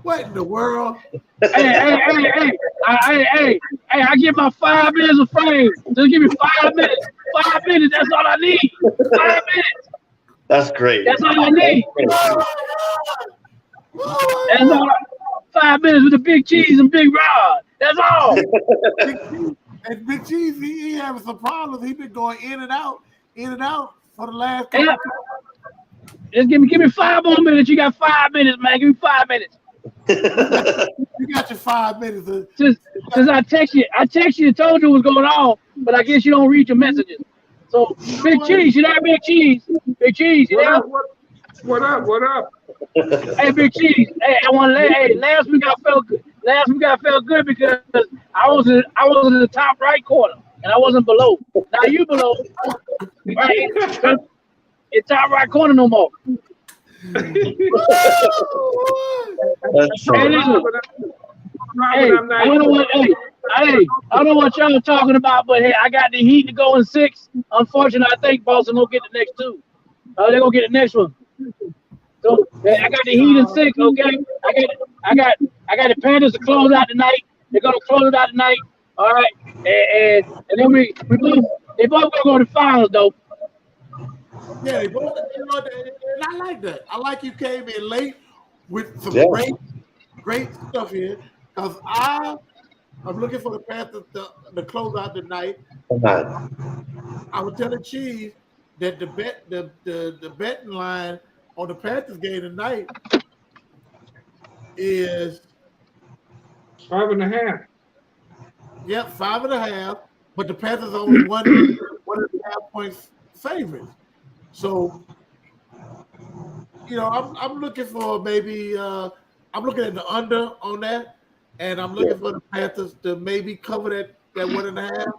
What in the world? Hey, I get my 5 minutes of fame. Just give me 5 minutes. 5 minutes, that's all I need. 5 minutes. That's great. That's all I need. Oh my God. That's all. 5 minutes with the Big Cheese and Big Rod. That's all. And Big Cheese, he having some problems. He been going in and out for the last Yeah. couple Just give me 5 more minutes. You got 5 minutes, man. Give me 5 minutes. You got your 5 minutes. Since I text you and told you what's going on, but I guess you don't read your messages. So Big Cheese, you know Big Cheese? Big Cheese, you know? What up? Hey, Big Cheese. Hey, I want to hey, last week I felt good. Because I was in the top right corner and I wasn't below. Now you below. Right? It's top right corner no more. That's Hey, listen. Hey, I don't know what y'all talking about, but hey, I got the Heat to go in 6. Unfortunately, I think Boston will get the next 2. They're gonna get the next one. So I got the Heat in 6. Okay, I got the Panthers to close out tonight. They're gonna close it out tonight. All right, and then they both gonna go to the finals though. Yeah, they both, and I like that. I like you came in late with some Yeah. great stuff here. Because I'm looking for the Panthers to close out the night. Come on. I was telling Cheese that the betting line on the Panthers game tonight is 5.5. 5.5, but the Panthers are only 1.5 points favorites. So, I'm looking for maybe I'm looking at the under on that, and I'm looking for the Panthers to maybe cover that 1.5.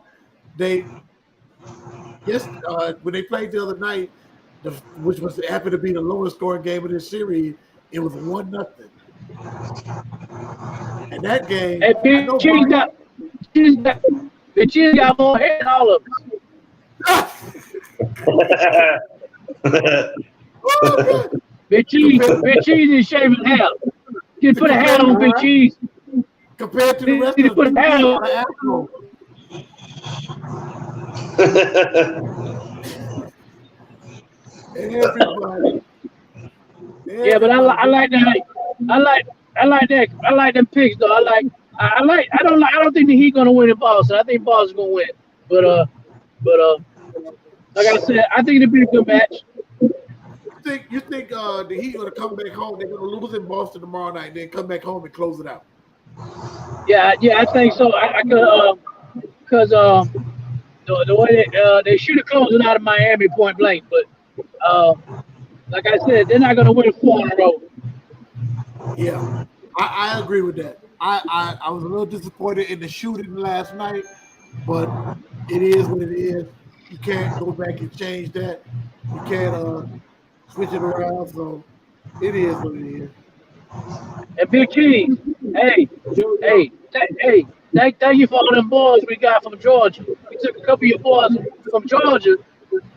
When they played the other night, which happened to be the lowest scoring game of this series, it was 1-0. And that game, Hey, Big Cheese got more hair than all of us. Big Cheese is shaving hair. Just put a hat on Big Cheese. compared to the rest Need to of put a hat on. the Afro. Everybody. Yeah, but I like that. I like them picks though. I don't think the Heat gonna win in Boston. I think Boston's gonna win. But like I said, I think it'll be a good match. You think the Heat gonna come back home? They're gonna lose in Boston tomorrow night, then come back home and close it out. Yeah, I think so. I could because the way they should have closed it out of Miami point blank, but like I said, they're not gonna win 4 in a row. Yeah, I agree with that. I was a little disappointed in the shooting last night, but it is what it is. You can't go back and change that. You can't switch it around. So it is what it is. And Big Cheese, hey, thank you for all them boys we got from Georgia. We took a couple of your boys from Georgia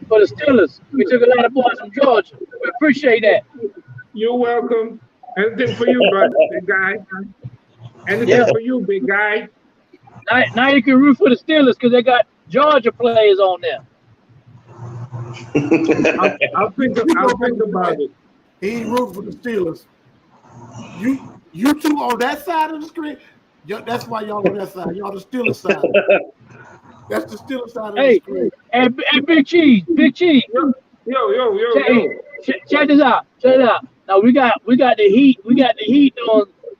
for the Steelers. We took a lot of boys from Georgia. We appreciate that. You're welcome. Anything for you, brother, big guy. Anything for you, big guy. Now you can root for the Steelers because they got Georgia players on there. I'll think about it. He ain't rooting for the Steelers. You two on that side of the screen. That's why y'all on that side. Y'all the Steelers side. That's the Steelers side of the screen. And Big Cheese. Yo. Check this out. Now we got the Heat. We got the Heat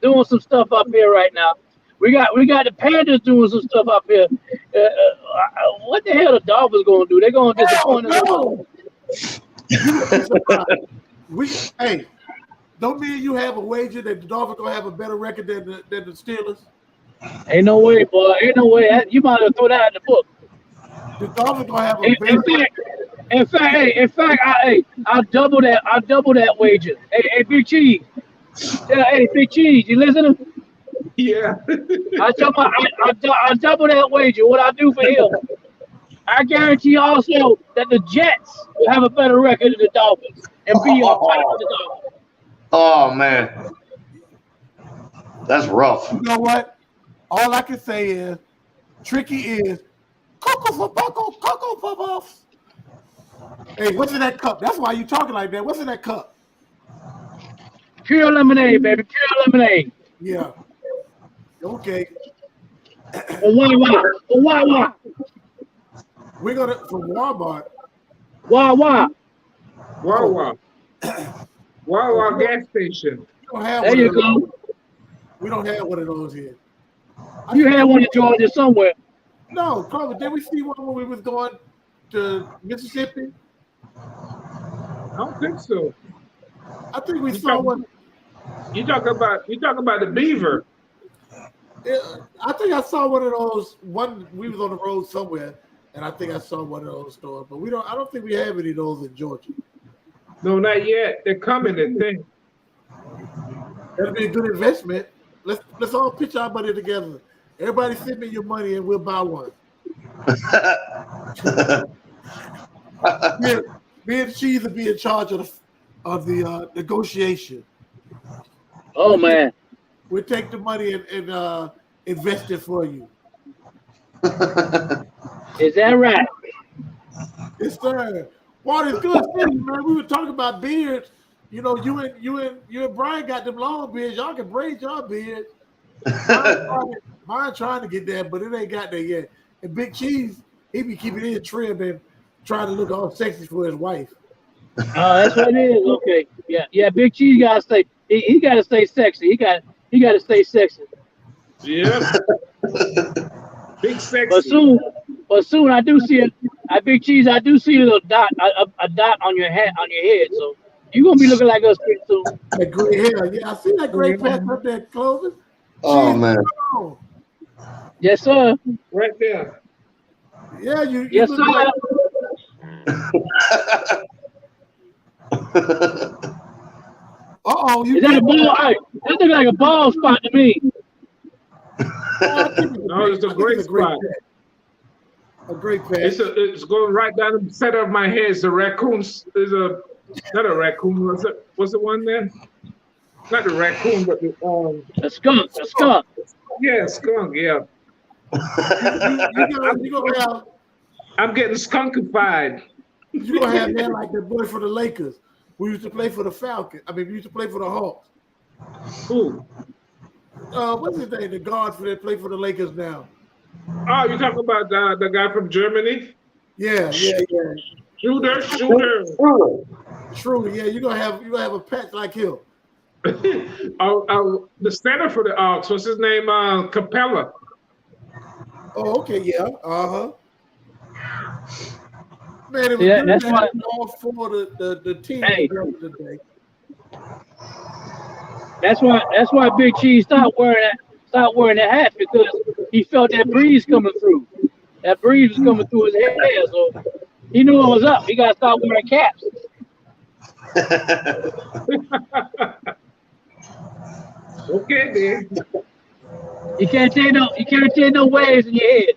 doing some stuff up here right now. We got the Panthers doing some stuff up here. What the hell the Dolphins gonna do? They're gonna disappoint us. Hey, don't me and you have a wager that the Dolphins gonna have a better record than the Steelers? Ain't no way, boy. Ain't no way. You might have throw that in the book. The Dolphins gonna have a better. In fact, I'll double that. I'll double that wager. Hey, Big Cheese. Hey, Big Cheese, you listening? Yeah. I double that wager. What I do for him, I guarantee also that the Jets will have a better record than the Dolphins and be on top of the Dolphins. Oh man, that's rough. You know what? All I can say is, Tricky is Cocoa for Buckle, Cocoa for Buff. Hey, what's in that cup? That's why you talking like that. What's in that cup? Pure lemonade, baby. Pure lemonade. Yeah. Okay. Wawa. We're gonna from Walmart. Wawa. Wawa gas station. We don't have There one you of those. go. We don't have one of those here. You had one in Georgia somewhere. No, Carver, did we see one when we was going to Mississippi? I don't think so. I think we saw one. You talk about the beaver. I think I saw one of those. We was on the road somewhere, and I think I saw one of those stores. But I don't think we have any of those in Georgia. No, not yet. They're coming, I think. That'd be a good investment. Let's all pitch our money together. Everybody send me your money and we'll buy one. Me and Cheese will be in charge of the negotiation. Oh man. We'll take the money and invest it for you. Is that right? Yes, sir. Water's good city, man. We were talking about beards. You know, you and Brian got them long beards. Y'all can braid your beards. Mine trying to get there, but it ain't got there yet. And Big Cheese, he be keeping his trim and trying to look all sexy for his wife. Oh, that's what it is. Okay, yeah. Big Cheese gotta stay. He gotta stay sexy. He gotta stay sexy. Yeah. Big sexy. But soon I do see it. Big Cheese, I do see a little dot, a dot on your head. So you gonna be looking like us pretty soon. That gray hair, yeah. I see that gray patch up there, Clovis. Oh Cheese, man. oh. Yes, sir. Right there. Yeah, you Yes, look sir. like- you Is that a ball? Hey, that look like a ball spot to me. No, it's a great spot. A great patch. It's going right down the center of my head. It's a raccoon. Not a raccoon. What's the one there? Not the raccoon, but the A skunk. yeah, skunk. Yeah. You gonna have I'm getting skunkified. you gonna have that like that boy for the Lakers. We used to play for the Falcons. I mean, we used to play for the Hawks. Who? What's his name? The guard that play for the Lakers now. Oh, you talking about the guy from Germany? Yeah. Shooter. True. Yeah, you gonna have a patch like him. The center for the Hawks. What's his name? Capella. Oh, okay, yeah. Man, it was Yeah, good that's to why- have all four of the team Hey. today. That's why Big Cheese stopped wearing that hat because he felt that breeze coming through. That breeze was coming through his hair, so he knew it was up. He got to stop wearing caps. Okay, then. You can't take no waves in your head.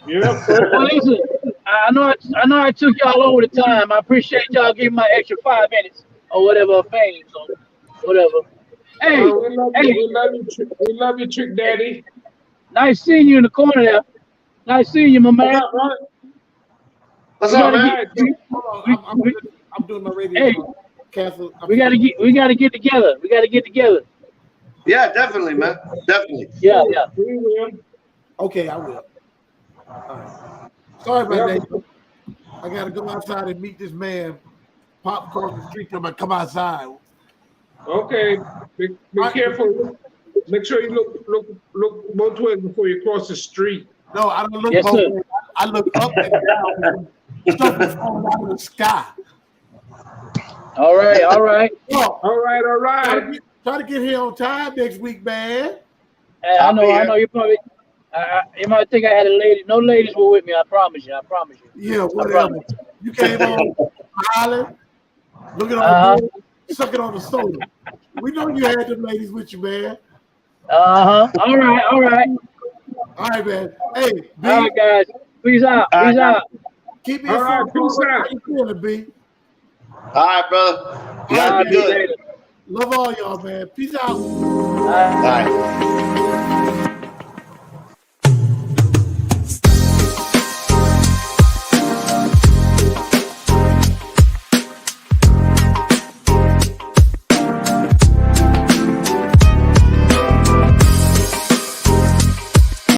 Yeah. Well, listen, I know I took y'all over the time. I appreciate y'all giving my extra 5 minutes or whatever of fame. So whatever. Hey, We love you, Trick Daddy. nice seeing you in the corner there. Nice seeing you, my man. What's We up, gotta man? get- Hold on, I'm doing my radio. Hey. Castle. We gotta get together. Yeah, definitely, man. Definitely. Yeah. We will. Okay, I will. All right. Sorry about that. I gotta go outside and meet this man. Pop across the street. Come outside. Okay. Be careful. Make sure you look both ways before you cross the street. No, I don't look Yes, both sir. ways. I look up and down. Stuff is falling out of the sky. All right. Well, All right. try to get here on time next week, man. Hey, I know. You probably. You might think I had a lady. No ladies were with me. I promise you. Yeah, whatever. You came on smiling, looking on Uh-huh. the board, sucking on the soda. We know you had them ladies with you, man. All right. All right, man. Hey, B, All right, guys. Peace out. keep me All right, informed. peace How out. you feeling, B? All right, brother. You All guys right, be good. later. Love all y'all, man. Peace out. All right. All right.